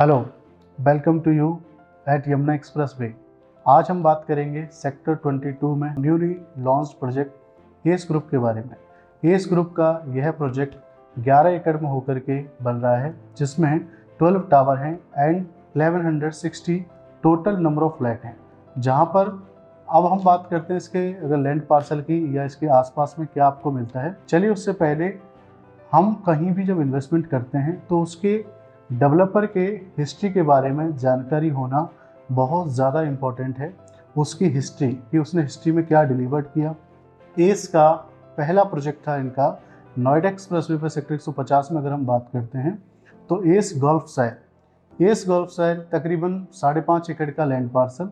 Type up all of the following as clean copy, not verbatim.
Hello, welcome to you at Yamuna expressway. आज हम बात करेंगे सेक्टर 22 में newly launch project S group के बारे में। एस ग्रुप का यह प्रोजेक्ट 11 एकड़ में होकर के बन रहा है, जिसमें 12 टावर हैं and 1160 total number of flat हैं। जहां पर अब हम बात करते हैं इसके अगर लैंड पार्सल की या इसके आसपास में क्या आपको मिलता है। चलिए उससे पहले हम कहीं भी जब इन्वेस्टमेंट करते हैं तो उसके डेवलपर के हिस्ट्री के बारे में जानकारी होना बहुत ज़्यादा इम्पोर्टेंट है। उसकी हिस्ट्री कि उसने हिस्ट्री में क्या डिलीवर्ड किया। एस का पहला प्रोजेक्ट था इनका नोएडा एक्सप्रेसवे पर सेक्टर 150 में अगर हम बात करते हैं तो एस गोल्फ साइड तकरीबन 5.5 एकड़ का लैंड पार्सल,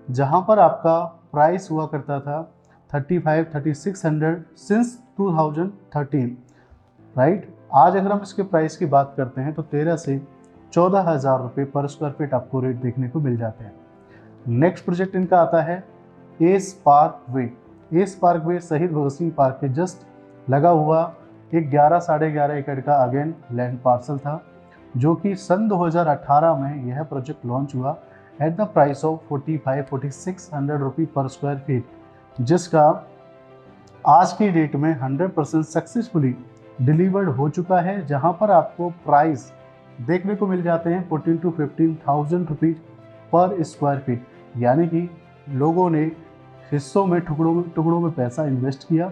जहां पर आपका प्राइस हुआ करता था 35-3600 सिंस 2013, राइट। आज अगर हम इसके प्राइस की बात करते हैं तो 13 से 14,000 रुपये पर स्क्वायर फीट आपको रेट देखने को मिल जाते हैं। नेक्स्ट प्रोजेक्ट इनका आता है एस पार्क वे शहीद भगत सिंह पार्क के जस्ट लगा हुआ एक 11-11.5 एकड़ का अगेन लैंड पार्सल था, जो कि सन 2018 में यह प्रोजेक्ट लॉन्च हुआ एट द प्राइस ऑफ 45-4600 रुपये पर स्क्वायर फीट, जिसका आज की डेट में 100% सक्सेसफुली डिलीवर्ड हो चुका है। जहां पर आपको प्राइस देखने को मिल जाते हैं 14 to 15,000 rupees per square feet, यानी कि लोगों ने हिस्सों में टुकड़ों में पैसा इन्वेस्ट किया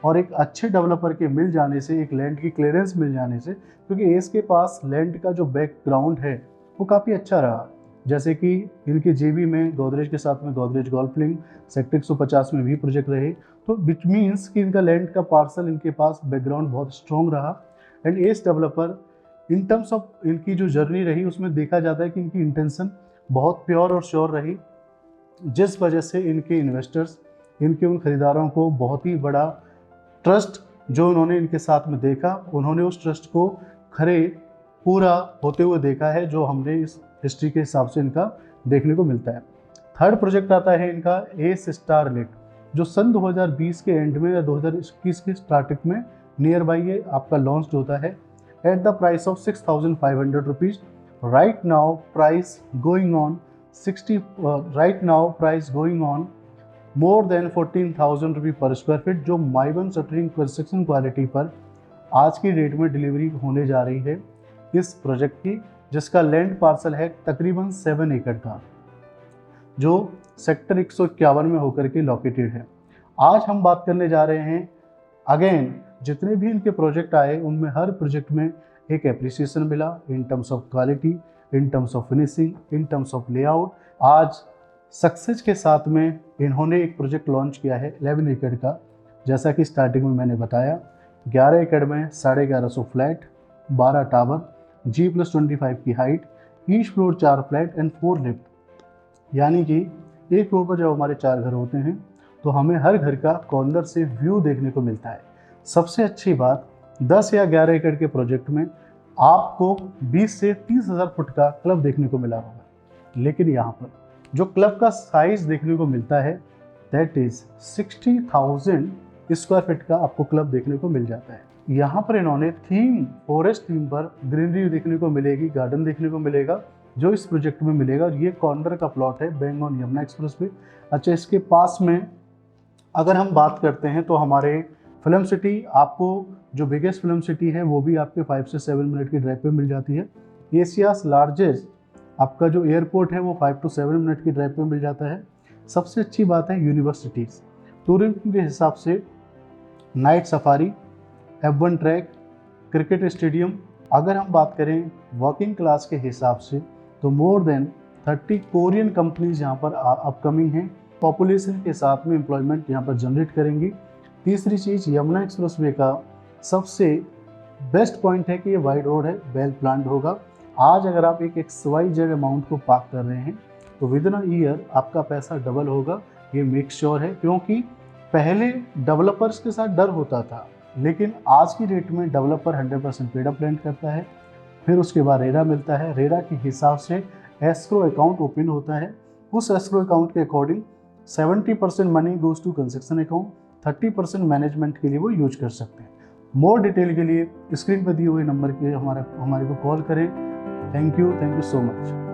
और एक अच्छे डेवलपर के मिल जाने से, एक लैंड की क्लियरेंस मिल जाने से, क्योंकि एस के पास लैंड का जो बैकग्राउंड है वो काफ़ी अच्छा रहा। जैसे कि इनके जेबी में गोदरेज के साथ में गोदरेज गोल्फ लिंक सेक्टर 150 में भी प्रोजेक्ट रहे, तो विच मीन्स कि इनका लैंड का पार्सल इनके पास बैकग्राउंड बहुत स्ट्रॉन्ग रहा। And S developer in terms of इनकी जो जर्नी रही उसमें देखा जाता है कि इनकी इंटेंशन बहुत प्योर और श्योर रही, जिस वजह से इनके इन्वेस्टर्स, इनके उन खरीदारों को बहुत ही बड़ा ट्रस्ट जो उन्होंने इनके साथ में देखा, उन्होंने उस ट्रस्ट को खरे पूरा होते हुए देखा है, जो हमने इस हिस्ट्री के हिसाब से इनका देखने को मिलता है। थर्ड प्रोजेक्ट आता है इनका एस स्टारलिट, जो सन 2020 के एंड में या 2021 के स्टार्टिंग में नियर बाई ये आपका लॉन्च होता है at the price of 6,500 rupees. Right now price going on more than 14,000 रुपये पर स्क्वायर फीट, जो माइवन शटरिंग कंस्ट्रक्शन क्वालिटी पर आज की डेट में डिलीवरी होने जा रही है इस प्रोजेक्ट की, जिसका लैंड पार्सल है तकरीबन 7 एकड़ का, जो सेक्टर 151 में होकर के लोकेटेड है। आज हम बात करने जा रहे हैं अगेन, जितने भी इनके प्रोजेक्ट आए उनमें हर प्रोजेक्ट में एक एप्रिसिएशन मिला in terms of quality, in terms of finishing, in terms of layout. आज सक्सेस के साथ में इन्होंने एक प्रोजेक्ट लॉन्च किया है 11 एकड़ का, जैसा कि स्टार्टिंग में मैंने बताया। 11 एकड़ में 1150 फ्लैट, 12 टावर, G+25 की height, each floor 4 flat and 4 lift, यानी कि एक फ्लोर पर जब हमारे 4 घर होते हैं तो हमें हर घर का कॉर्नर से व्यू देखने को मिलता है। सबसे अच्छी बात, 10 या 11 एकड़ के प्रोजेक्ट में आपको 20 से 30,000 फुट का क्लब देखने को मिला होगा, लेकिन यहाँ पर जो क्लब का साइज देखने को मिलता है दैट इज 60,000 स्क्वायर फीट का आपको क्लब देखने को मिल जाता है। यहाँ पर इन्होंने फॉरेस्ट थीम पर ग्रीनरी देखने को मिलेगी, गार्डन देखने को मिलेगा, जो इस प्रोजेक्ट में मिलेगा। और ये कॉर्नर का प्लॉट है बैंग ऑन यमुना एक्सप्रेस पे। अच्छा, इसके पास में अगर हम बात करते हैं तो हमारे फिल्म सिटी, आपको जो बिगेस्ट फिल्म सिटी है वो भी आपके 5 से 7 मिनट की ड्राइव पे मिल जाती है। एशियाज लार्जेस्ट आपका जो एयरपोर्ट है वो 5 to 7 मिनट की ड्राइव पे मिल जाता है। सबसे अच्छी बात है यूनिवर्सिटीज़, टूरिज्म के हिसाब से night safari, F1 track, cricket stadium. अगर हम बात करें वर्किंग क्लास के हिसाब से तो मोर देन 30 कोरियन कंपनीज यहाँ पर अपकमिंग हैं, पॉपुलेशन के साथ में एम्प्लॉयमेंट यहाँ पर जनरेट करेंगी। तीसरी चीज़, यमुना एक्सप्रेसवे का सबसे बेस्ट पॉइंट है कि ये वाइड रोड है, वेल प्लान्ड होगा। आज अगर आप एक XYZ अमाउंट को पार्क कर रहे हैं तो विद इन अ ईयर आपका पैसा डबल होगा, ये मेक श्योर है। क्योंकि पहले डेवलपर्स के साथ डर होता था, लेकिन आज की डेट में डेवलपर 100% पेड अप लैंड करता है, फिर उसके बाद रेरा मिलता है। रेरा के हिसाब से एस्क्रो अकाउंट ओपन होता है, उस एस्क्रो अकाउंट के according 70% money goes to construction account, 30% management के लिए वो यूज कर सकते हैं। मोर डिटेल के लिए स्क्रीन पर दिए हुए नंबर के हमारे को कॉल करें। Thank you so much.